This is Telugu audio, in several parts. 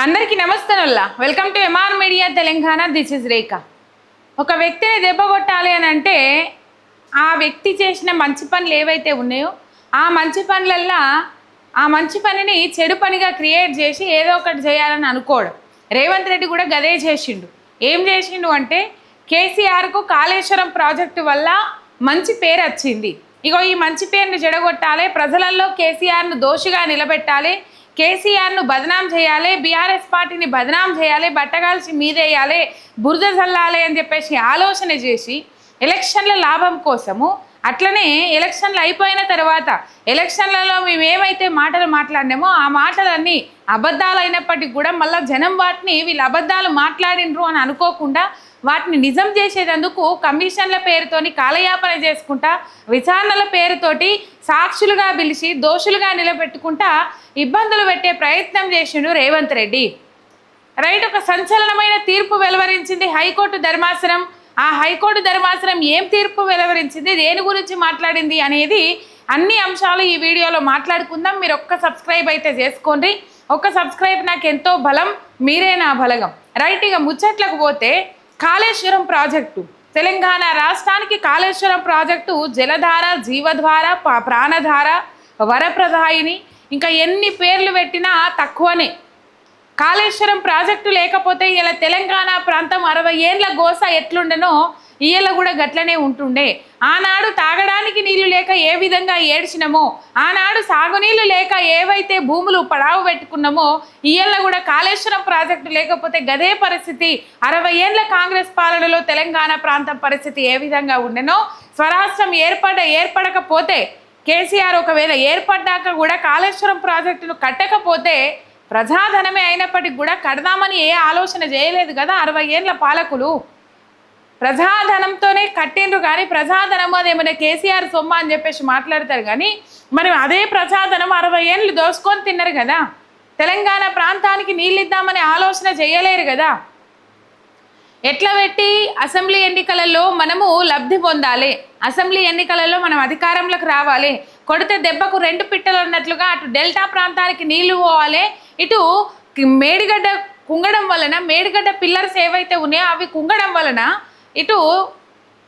అందరికీ నమస్తేనుల్లా welcome to MR media Telangana. This is Rekha. ఒక వ్యక్తిని దెబ్బ కొట్టాలి అని అంటే ఆ వ్యక్తి చేసిన మంచి పనులు ఏవైతే ఉన్నాయో ఆ మంచి పనులల్లా ఆ మంచి పనిని చెడు పనిగా క్రియేట్ చేసి ఏదో ఒకటి చేయాలని అనుకోవడం. రేవంత్ రెడ్డి కూడా గదే చేసిండు. ఏం చేసిండు అంటే కేసీఆర్కు కాళేశ్వరం ప్రాజెక్టు వల్ల మంచి పేరు వచ్చింది. ఇగో ఈ మంచి పేరుని జడగొట్టాలి, ప్రజలలో కేసీఆర్ను దోషిగా నిలబెట్టాలి, కేసీఆర్ను బదనాం చేయాలి, బీఆర్ఎస్ పార్టీని బదనాం చేయాలి, బట్టగాల్చి మీదేయాలి, బురద చల్లాలి అని చెప్పేసి ఆలోచన చేసి ఎలక్షన్ల లాభం కోసము, అట్లనే ఎలక్షన్లు అయిపోయిన తర్వాత ఎలక్షన్లలో మేము ఏమైతే మాటలు మాట్లాడినామో ఆ మాటలన్నీ అబద్ధాలు అయినప్పటికీ కూడా మళ్ళీ జనం వాటిని వీళ్ళు అబద్ధాలు మాట్లాడినరు అని అనుకోకుండా వాటిని నిజం చేసేందుకు కమిషన్ల పేరుతోని కాలయాపన చేసుకుంటా, విచారణల పేరుతోటి సాక్షులుగా పిలిచి దోషులుగా నిలబెట్టుకుంటా ఇబ్బందులు పెట్టే ప్రయత్నం చేసిండు రేవంత్ రెడ్డి. రైట్, ఒక సంచలనమైన తీర్పు వెలువరించింది హైకోర్టు ధర్మాసనం. ఆ హైకోర్టు ధర్మాసనం ఏం తీర్పు వెలువరించింది, దేని గురించి మాట్లాడింది అనేది అన్ని అంశాలు ఈ వీడియోలో మాట్లాడుకుందాం. మీరు ఒక్క సబ్స్క్రైబ్ అయితే చేసుకోండి. ఒక్క సబ్స్క్రైబ్ నాకు ఎంతో బలం, మీరే నా బలగం. రైట్, ఇక ముచ్చట్లకు పోతే కాళేశ్వరం ప్రాజెక్టు, తెలంగాణ రాష్ట్రానికి కాళేశ్వరం ప్రాజెక్టు జలధార, జీవధార, ప్రాణధార, వరప్రదాయిని, ఇంకా ఎన్ని పేర్లు పెట్టినా తక్కువనే. కాళేశ్వరం ప్రాజెక్టు లేకపోతే ఇలా తెలంగాణ ప్రాంతం 60 ఏళ్ళ గోస ఎట్లుండనో ఇయ్యల కూడా గట్లనే ఉంటుండే. ఆనాడు తాగడానికి నీళ్లు లేక ఏ విధంగా ఏడ్చినామో, ఆనాడు సాగునీళ్లు లేక ఏవైతే భూములు పడావు పెట్టుకున్నామో ఇయ్యల కూడా కాళేశ్వరం ప్రాజెక్టు లేకపోతే గదే పరిస్థితి. 60 ఏళ్ళ కాంగ్రెస్ పాలనలో తెలంగాణ ప్రాంతం పరిస్థితి ఏ విధంగా ఉండెనో, స్వరాష్ట్రం ఏర్పడకపోతే కేసీఆర్ ఒకవేళ ఏర్పడ్డాక కూడా కాళేశ్వరం ప్రాజెక్టును కట్టకపోతే ప్రజాధనమే అయినప్పటికీ కూడా కడదామని ఏ ఆలోచన చేయలేదు కదా 60 ఏళ్ళ పాలకులు. ప్రజాధనంతోనే కట్టిండ్రు కానీ ప్రజాధనం అదేమైనా కేసీఆర్ సొమ్మ అని చెప్పేసి మాట్లాడతారు కానీ మరి అదే ప్రజాధనం 60 ఏళ్ళు దోసుకొని తిన్నారు కదా. తెలంగాణ ప్రాంతానికి నీళ్ళు ఇద్దామనే ఆలోచన చేయలేరు కదా. ఎట్లా పెట్టి అసెంబ్లీ ఎన్నికలలో మనము లబ్ధి పొందాలి, అసెంబ్లీ ఎన్నికలలో మనం అధికారంలోకి రావాలి, కొడితే దెబ్బకు 2 పిట్టలు అన్నట్లుగా అటు డెల్టా ప్రాంతానికి నీళ్లు పోవాలి, ఇటు మేడిగడ్డ కుంగడం వలన మేడిగడ్డ పిల్లర్స్ ఏవైతే ఉన్నాయో అవి కుంగడం వలన ఇటు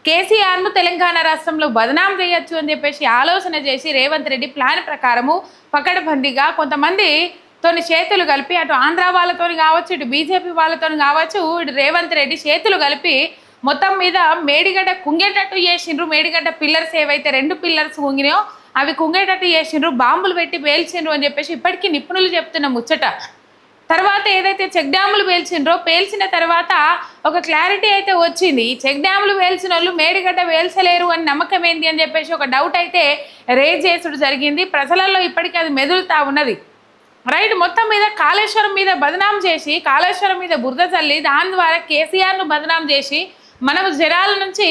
కేసీఆర్ను తెలంగాణ రాష్ట్రంలో బదనాం చేయొచ్చు అని చెప్పేసి ఆలోచన చేసి రేవంత్ రెడ్డి ప్లాన్ ప్రకారము పకడ్బందీగా కొంతమంది తోని చేతులు కలిపి అటు ఆంధ్ర వాళ్ళతో కావచ్చు, ఇటు బీజేపీ వాళ్ళతో కావచ్చు, ఇటు రేవంత్ రెడ్డి చేతులు కలిపి మొత్తం మీద మేడిగడ్డ కుంగేటట్టు చేసిండ్రు. మేడిగడ్డ పిల్లర్స్ ఏవైతే 2 పిల్లర్స్ కుంగినాయో అవి కుంగేటట్టు చేసిండ్రు, బాంబులు పెట్టి పేల్చిండ్రు అని చెప్పేసి ఇప్పటికీ నిపుణులు చెప్తున్న ముచ్చట. తర్వాత ఏదైతే చెక్ డ్యాములు పేల్చిండ్రో పేల్చిన తర్వాత ఒక క్లారిటీ అయితే వచ్చింది. ఈ చెక్ డ్యాములు పేల్చిన వాళ్ళు మేడిగడ్డ పేల్చలేరు అని నమ్మకం ఏంది అని చెప్పేసి ఒక డౌట్ అయితే రేజ్ చేసుడు జరిగింది. ప్రజలలో ఇప్పటికీ అది మెదులుతా ఉన్నది. రైట్, మొత్తం మీద కాళేశ్వరం మీద బదనాం చేసి కాళేశ్వరం మీద బురద చల్లి దాని ద్వారా కేసీఆర్ను బదనాం చేసి మనం జనాల నుంచి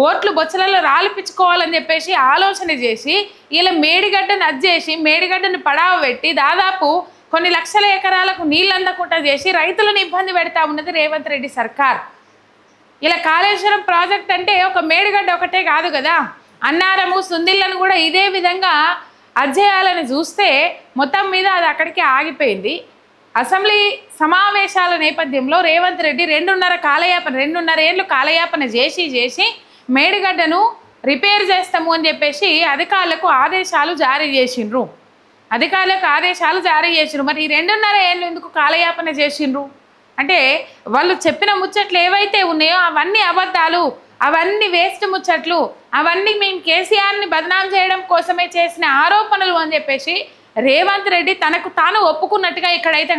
ఓట్లు బొచ్చలలో రాలిపించుకోవాలని చెప్పేసి ఆలోచన చేసి ఇలా మేడిగడ్డను అజ్జేసి మేడిగడ్డను పడావ పెట్టి దాదాపు కొన్ని లక్షల ఎకరాలకు నీళ్ళు అందకుండా చేసి రైతులను ఇబ్బంది పెడతా ఉన్నది రేవంత్ రెడ్డి సర్కార్. ఇలా కాళేశ్వరం ప్రాజెక్ట్ అంటే ఒక మేడిగడ్డ ఒకటే కాదు కదా, అన్నారము సుందిళ్ళను కూడా ఇదే విధంగా అజ్జేయాలని చూస్తే మొత్తం మీద అది అక్కడికి ఆగిపోయింది. అసెంబ్లీ సమావేశాల నేపథ్యంలో రేవంత్ రెడ్డి 2.5 ఏళ్ళు కాలయాపన చేసి మేడిగడ్డను రిపేర్ చేస్తాము అని చెప్పేసి అధికారులకు ఆదేశాలు జారీ చేసిండ్రు. మరి ఈ 2.5 ఏళ్ళు ఎందుకు కాలయాపన చేసిండ్రు అంటే వాళ్ళు చెప్పిన ముచ్చట్లు ఏవైతే ఉన్నాయో అవన్నీ అబద్ధాలు, అవన్నీ వేస్ట్ ముచ్చట్లు, అవన్నీ మేము కేసీఆర్ని బదనాం చేయడం కోసమే చేసిన ఆరోపణలు అని చెప్పేసి రేవంత్ రెడ్డి తనకు తాను ఒప్పుకున్నట్టుగా ఇక్కడైతే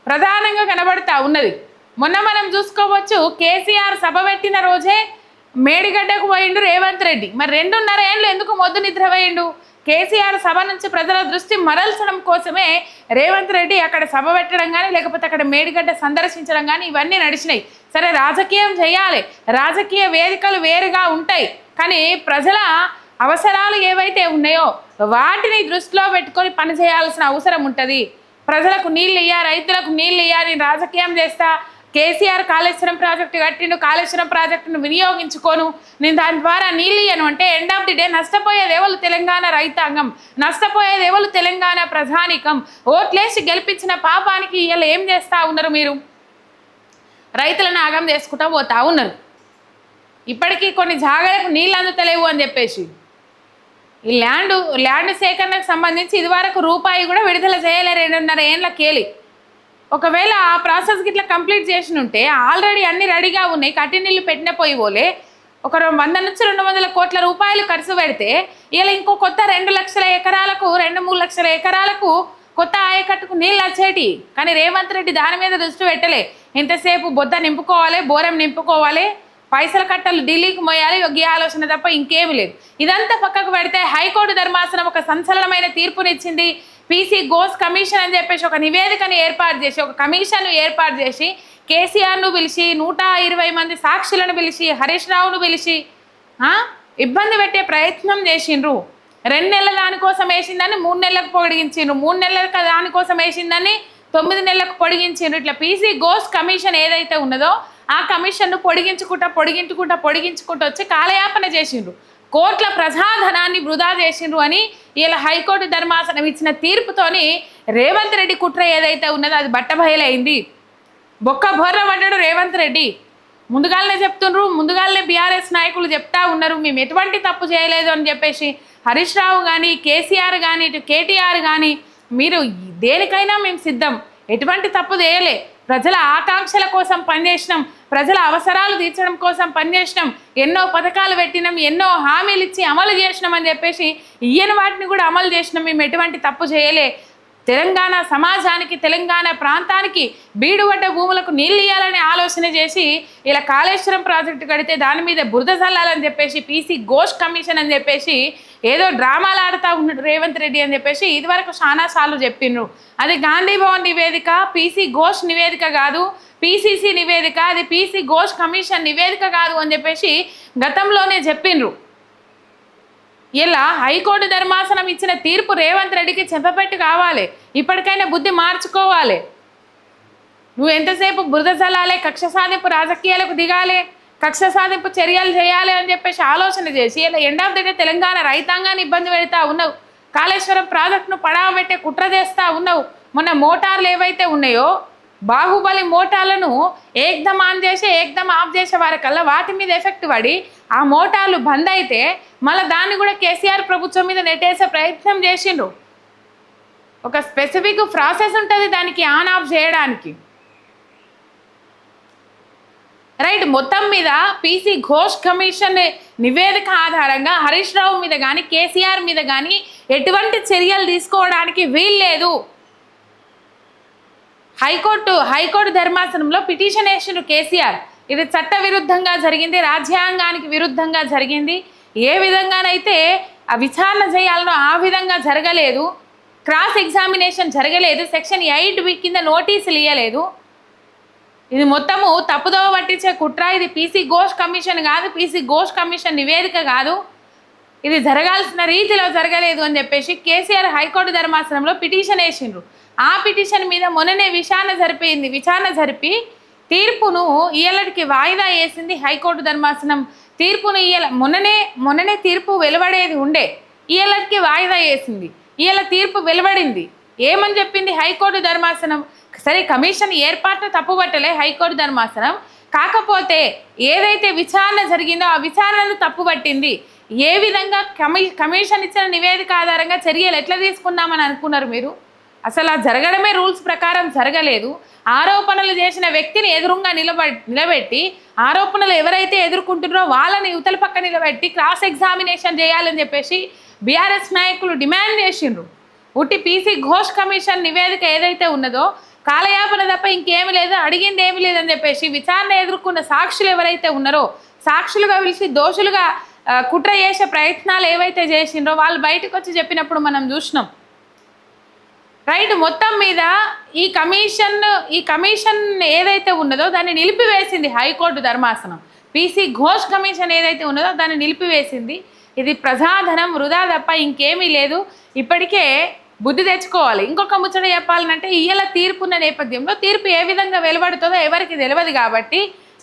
ప్రధానంగా కనబడతా ఉన్నది. మొన్న మనం చూసుకోవచ్చు, కేసీఆర్ సభ పెట్టిన రోజే మేడిగడ్డకు పోయిండు రేవంత్ రెడ్డి. మరి 2.5 ఏళ్ళు ఎందుకు మొద్దు నిద్ర పోయిండు? కేసీఆర్ సభ నుంచి ప్రజల దృష్టి మరల్చడం కోసమే రేవంత్ రెడ్డి అక్కడ సభ పెట్టడం కానీ లేకపోతే అక్కడ మేడిగడ్డ సందర్శించడం కానీ ఇవన్నీ నడిచినాయి. సరే, రాజకీయం చేయాలి, రాజకీయ వేదికలు వేరుగా ఉంటాయి, కానీ ప్రజల అవసరాలు ఏవైతే ఉన్నాయో వాటిని దృష్టిలో పెట్టుకొని పనిచేయాల్సిన అవసరం ఉంటుంది. ప్రజలకు నీళ్ళు ఇయ్యా, రైతులకు నీళ్ళు ఇయ్యా, నేను రాజకీయం చేస్తా, కేసీఆర్ కాళేశ్వరం ప్రాజెక్టు కట్టిండు, కాళేశ్వరం ప్రాజెక్టును వినియోగించుకోను, నేను దాని ద్వారా నీళ్ళు ఇయ్యను అంటే ఎండ్ ఆఫ్ ది డే నష్టపోయేది ఎవరు? తెలంగాణ రైతాంగం, నష్టపోయేది ఎవరు? తెలంగాణ ప్రజానికం. ఓట్లేసి గెలిపించిన పాపానికి ఇలా ఏం చేస్తూ ఉన్నారు మీరు? రైతులను ఆగం చేసుకుంటూ పోతా ఉన్నారు. ఇప్పటికీ కొన్ని జాగాలకు నీళ్ళు అందుతలేవు అని చెప్పేసి ఈ ల్యాండ్ సేకరణకు సంబంధించి ఇదివరకు రూపాయి కూడా విడుదల చేయలే 2.5 ఏళ్ళ కేలి. ఒకవేళ ఆ ప్రాసెస్కి ఇట్లా కంప్లీట్ చేసి ఉంటే ఆల్రెడీ అన్ని రెడీగా ఉన్నాయి, కట్టి నీళ్ళు పెట్టిన పోయి పోలే ఒక 100 నుంచి 200 కోట్ల రూపాయలు ఖర్చు పెడితే ఇలా ఇంకో కొత్త 2 లక్షల ఎకరాలకు 2-3 లక్షల ఎకరాలకు కొత్త ఆయకట్టుకు నీళ్ళు వచ్చేటి. కానీ రేవంత్ రెడ్డి దాని మీద దృష్టి పెట్టలే. ఎంతసేపు బొద్ద నింపుకోవాలి, బోరం నింపుకోవాలి, పైసల కట్టలు ఢిల్లీకి మోయాలి, ఈ ఆలోచన తప్ప ఇంకేమీ లేదు. ఇదంతా పక్కకు పెడితే హైకోర్టు ధర్మాసనం ఒక సంచలనమైన తీర్పునిచ్చింది. పీసీ ఘోష్ కమిషన్ అని చెప్పేసి ఒక నివేదికను ఏర్పాటు చేసి, ఒక కమిషన్ను ఏర్పాటు చేసి కేసీఆర్ను పిలిచి 120 మంది సాక్షులను పిలిచి హరీష్ రావును పిలిచి ఇబ్బంది పెట్టే ప్రయత్నం చేసిండ్రు. 2 నెలల దానికోసం వేసిందని 3 నెలలకు పొడిగించిండ్రు, 3 నెలలకు దానికోసం వేసిందని 9 నెలలకు పొడిగించిండ్రు. ఇట్లా పీసీ ఘోష్ కమిషన్ ఏదైతే ఉన్నదో ఆ కమిషన్ను పొడిగించుకుంటూ వచ్చి కాలయాపన చేసిండ్రు, కోట్ల ప్రజాధనాన్ని వృధా చేసిండ్రు అని ఇలా హైకోర్టు ధర్మాసనం ఇచ్చిన తీర్పుతోని రేవంత్ రెడ్డి కుట్ర ఏదైతే ఉన్నదో అది బట్టబయలైంది. బొక్క బొర్ర పడ్డాడు రేవంత్ రెడ్డి. ముందుగానే చెప్తుండ్రు, ముందుగానే బీఆర్ఎస్ నాయకులు చెప్తా ఉన్నారు మేము ఎటువంటి తప్పు చేయలేదు అని చెప్పేసి. హరీష్ రావు కానీ, కేసీఆర్ కానీ, ఇటు కేటీఆర్ కానీ మీరు దేనికైనా మేము సిద్ధం, ఎటువంటి తప్పు చేయలే, ప్రజల ఆకాంక్షల కోసం పనిచేసినాం, ప్రజల అవసరాలు తీర్చడం కోసం పనిచేసినాం, ఎన్నో పథకాలు పెట్టినాం, ఎన్నో హామీలు ఇచ్చి అమలు చేసినాం అని చెప్పేసి ఈయన వాటిని కూడా అమలు చేసినాం, మేము ఎటువంటి తప్పు చేయలే. తెలంగాణ సమాజానికి, తెలంగాణ ప్రాంతానికి బీడుబడ్డ భూములకు నీళ్ళు ఇవ్వాలని ఆలోచన చేసి ఇలా కాళేశ్వరం ప్రాజెక్టు కడితే దాని మీద బురద చల్లాలని చెప్పేసి పీసీ ఘోష్ కమిషన్ అని చెప్పేసి ఏదో డ్రామాలు ఆడుతూ ఉన్నాడు రేవంత్ రెడ్డి అని చెప్పేసి ఇదివరకు చాలా సార్లు చెప్పిండ్రు. అది గాంధీ భవన్ నివేదిక, పీసీ ఘోష్ నివేదిక కాదు, పీసీసీ నివేదిక, అది పీసీ ఘోష్ కమిషన్ నివేదిక కాదు అని చెప్పేసి గతంలోనే చెప్పిండ్రు. ఇలా హైకోర్టు ధర్మాసనం ఇచ్చిన తీర్పు రేవంత్ రెడ్డికి చెప్పపెట్టు కావాలి, ఇప్పటికైనా బుద్ధి మార్చుకోవాలి. నువ్వు ఎంతసేపు బురద చల్లాలి, కక్ష సాధింపు రాజకీయాలకు దిగాలి, కక్ష సాధింపు చర్యలు చేయాలి అని చెప్పేసి ఆలోచన చేసి ఇలా end of the day Telangana రైతాంగాన్ని ఇబ్బంది పెడతా ఉన్నావు, కాళేశ్వరం ప్రాజెక్టును పడావ పెట్టే కుట్ర చేస్తూ ఉన్నావు. మొన్న మోటార్లు ఏవైతే ఉన్నాయో బాహుబలి మోటార్లను ఏకదమ్ ఆన్ చేసి ఏకదమ్ ఆఫ్ చేసే వారికల్లా వాటి మీద ఎఫెక్ట్ పడి ఆ మోటార్లు బంద్ అయితే మళ్ళీ దాన్ని కూడా కేసీఆర్ ప్రభుత్వం మీద నెట్టేసే ప్రయత్నం చేసిండ్రు. ఒక స్పెసిఫిక్ ప్రాసెస్ ఉంటుంది దానికి ఆన్ ఆఫ్ చేయడానికి, రైట్. మొత్తం మీద పీసీ ఘోష్ కమిషన్ నివేదిక ఆధారంగా హరీష్ రావు మీద కానీ కేసీఆర్ మీద కానీ ఎటువంటి చర్యలు తీసుకోవడానికి వీల్లేదు. హైకోర్టు ధర్మాసనంలో పిటిషన్ వేసిండ్రు కేసీఆర్. ఇది చట్ట విరుద్ధంగా జరిగింది, రాజ్యాంగానికి విరుద్ధంగా జరిగింది, ఏ విధంగానైతే ఆ విచారణ చేయాలనో ఆ విధంగా జరగలేదు, క్రాస్ ఎగ్జామినేషన్ జరగలేదు, సెక్షన్ 8 కింద నోటీసులు ఇవ్వలేదు. ఇది మొత్తము తప్పుదోవ పట్టించే కుట్ర. ఇది పీసీ ఘోష్ కమిషన్ కాదు, పీసీ ఘోష్ కమిషన్ నివేదిక కాదు, ఇది జరగాల్సిన రీతిలో జరగలేదు అని చెప్పేసి కేసీఆర్ హైకోర్టు ధర్మాసనంలో పిటిషన్ వేసిండ్రు. ఆ పిటిషన్ మీద మొన్ననే విచారణ జరిపి తీర్పును ఇయ్యలటికి వాయిదా వేసింది హైకోర్టు ధర్మాసనం. తీర్పును మొన్ననే తీర్పు వెలువడేది ఉండే, ఇయ్యలటికి వాయిదా వేసింది. ఇయ్యాల తీర్పు వెలువడింది. ఏమని చెప్పింది హైకోర్టు ధర్మాసనం? సరే, కమిషన్ ఏర్పాటును తప్పుపట్టలే హైకోర్టు ధర్మాసనం, కాకపోతే ఏదైతే విచారణ జరిగిందో ఆ విచారణను తప్పుపట్టింది. ఏ విధంగా కమిషన్ ఇచ్చిన నివేదిక ఆధారంగా చర్యలు ఎట్లా తీసుకుందామని అనుకున్నారు మీరు? అసలు ఆ జరగడమే రూల్స్ ప్రకారం జరగలేదు. ఆరోపణలు చేసిన వ్యక్తిని ఎదురుగా నిలబెట్టి ఆరోపణలు ఎవరైతే ఎదుర్కొంటున్నారో వాళ్ళని యువతల పక్క నిలబెట్టి క్రాస్ ఎగ్జామినేషన్ చేయాలని చెప్పేసి బీఆర్ఎస్ నాయకులు డిమాండ్ చేసిండ్రు. ఉట్టి పీసీ ఘోష్ కమిషన్ నివేదిక ఏదైతే ఉన్నదో కాలయాపన తప్ప ఇంకేమీ లేదు, అడిగింది ఏమీ లేదని చెప్పేసి విచారణ ఎదుర్కొన్న సాక్షులు ఎవరైతే ఉన్నారో సాక్షులుగా పిలిచి దోషులుగా కుట్ర చేసే ప్రయత్నాలు ఏవైతే చేసిండ్రో వాళ్ళు బయటకు వచ్చి చెప్పినప్పుడు మనం చూసినాం, రైట్. మొత్తం మీద ఈ కమిషన్ ఏదైతే ఉన్నదో దాన్ని నిలిపివేసింది హైకోర్టు ధర్మాసనం. పీసీ ఘోష్ కమిషన్ ఏదైతే ఉన్నదో దాన్ని నిలిపివేసింది. ఇది ప్రజాధనం వృధా తప్ప ఇంకేమీ లేదు. ఇప్పటికే బుద్ధి తెచ్చుకోవాలి. ఇంకొక ముచ్చట చెప్పాలంటే ఇయ్యాల తీర్పున్న నేపథ్యంలో తీర్పు ఏ విధంగా వెలువడుతుందో ఎవరికి తెలియదు కాబట్టి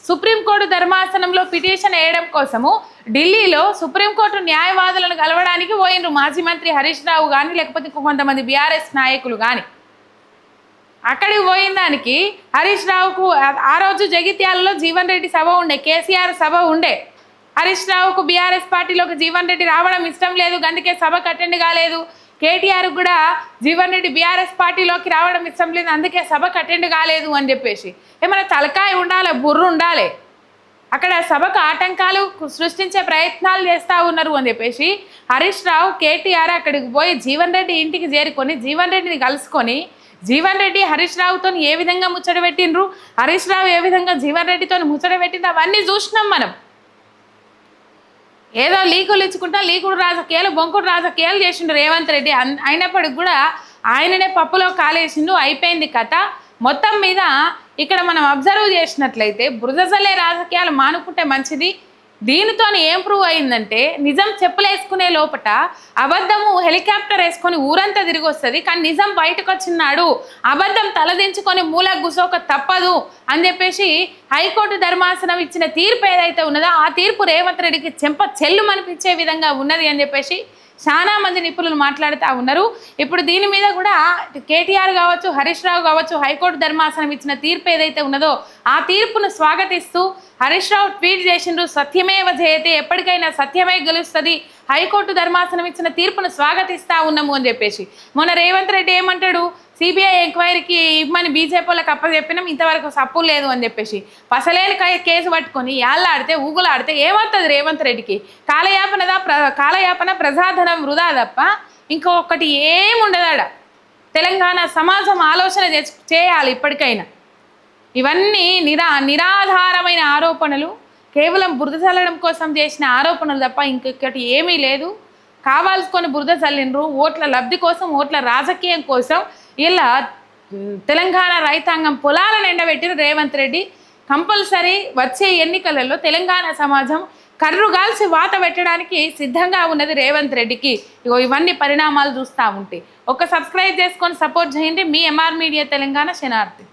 సుప్రీంకోర్టు ధర్మాసనంలో పిటిషన్ వేయడం కోసము ఢిల్లీలో సుప్రీంకోర్టు న్యాయవాదులను కలవడానికి పోయినరు మాజీ మంత్రి హరీష్ రావు కానీ లేకపోతే కొంతమంది బీఆర్ఎస్ నాయకులు కానీ. అక్కడికి పోయిన దానికి హరీష్ రావుకు ఆ రోజు జగిత్యాలలో జీవన్ రెడ్డి సభ ఉండే, కేసీఆర్ సభ ఉండే. హరీష్ రావుకు బీఆర్ఎస్ పార్టీలోకి జీవన్ రెడ్డి రావడం ఇష్టం లేదు, అందుకే సభకు అటెండ్ కాలేదు. కేటీఆర్ కూడా జీవన్ రెడ్డి బీఆర్ఎస్ పార్టీలోకి రావడం ఇష్టం లేదు, అందుకే సభకు అటెండ్ కాలేదు అని చెప్పేసి ఏమైనా తలకాయ ఉండాలి, బుర్ర ఉండాలి. అక్కడ సభకు ఆటంకాలు సృష్టించే ప్రయత్నాలు చేస్తూ ఉన్నారు అని చెప్పేసి హరీష్ రావు కేటీఆర్ అక్కడికి పోయి జీవన్ రెడ్డి ఇంటికి చేరుకొని జీవన్ రెడ్డిని కలుసుకొని జీవన్ రెడ్డి హరీష్ రావుతో ఏ విధంగా ముచ్చట పెట్టిండ్రు, హరీష్ రావు ఏ విధంగా జీవన్ రెడ్డితో ముచ్చట పెట్టిండ్రు అవన్నీ చూసినాం మనం. ఏదో లీకులు ఇచ్చుకుంటా లీకుడు రాజకీయాలు బొంకుడు రాజకీయాలు చేసిండు రేవంత్ రెడ్డి. అయినప్పటికి కూడా ఆయననే పప్పులో కాలేసిండు, అయిపోయింది కథ. మొత్తం మీద ఇక్కడ మనం అబ్జర్వ్ చేసినట్లయితే బురదజల్లే రాజకీయాలు మానుకుంటే మంచిది. దీనితో ఏం ప్రూవ్ అయిందంటే నిజం చెప్పులేసుకునే లోపట అబద్ధము హెలికాప్టర్ వేసుకొని ఊరంతా తిరిగి వస్తుంది, కానీ నిజం బయటకు వచ్చినాడు అబద్ధం తలదించుకొని మూలకు గుసోక తప్పదు అని చెప్పేసి హైకోర్టు ధర్మాసనం ఇచ్చిన తీర్పు ఏదైతే ఉన్నదో ఆ తీర్పు రేవంత్ రెడ్డికి చెంప చెల్లు అనిపించే విధంగా ఉన్నది అని చెప్పేసి చాలా మంది నిపుణులు మాట్లాడుతూ ఉన్నారు. ఇప్పుడు దీని మీద కూడా కేటీఆర్ కావచ్చు, హరీష్ రావు కావచ్చు, హైకోర్టు ధర్మాసనం ఇచ్చిన తీర్పు ఏదైతే ఉన్నదో ఆ తీర్పును స్వాగతిస్తూ హరీష్ రావు ట్వీట్ చేసిండ్రు, సత్యమేవ జయతే, ఎప్పటికైనా సత్యమే గెలుస్తుంది, హైకోర్టు ధర్మాసనం ఇచ్చిన తీర్పును స్వాగతిస్తూ ఉన్నాము అని చెప్పేసి. మొన్న రేవంత్ రెడ్డి ఏమంటాడు, సిబిఐ ఎంక్వైరీకి ఇవ్వమని బీజేపీ వాళ్ళకి అప్పచెప్పినాం, ఇంతవరకు సప్పు లేదు అని చెప్పేసి పసలేని కేసు పట్టుకొని యాళ్ళాడితే ఊగులాడితే ఏమవుతుంది రేవంత్ రెడ్డికి? కాలయాపన ప్రజాధనం వృధా తప్ప ఇంకొకటి ఏముండదాడ. తెలంగాణ సమాజం ఆలోచన చేయాలి ఇప్పటికైనా. ఇవన్నీ నిరాధారమైన ఆరోపణలు, కేవలం బురద చల్లడం కోసం చేసిన ఆరోపణలు తప్ప ఇంకొకటి ఏమీ లేదు. కావాల్సుకొని బురద చల్లిండ్రు ఓట్ల లబ్ధి కోసం, ఓట్ల రాజకీయం కోసం. ఇలా తెలంగాణ రైతాంగం పొలాలను ఎండబెట్టిన రేవంత్ రెడ్డి కంపల్సరీ వచ్చే ఎన్నికలలో తెలంగాణ సమాజం కర్రుగాల్చి వాత పెట్టడానికి సిద్ధంగా ఉన్నది రేవంత్ రెడ్డికి. ఇవన్నీ పరిణామాలు చూస్తూ ఉంటే ఒక సబ్స్క్రైబ్ చేసుకొని సపోర్ట్ చేయండి. మీ ఎంఆర్ మీడియా తెలంగాణ శనార్థి.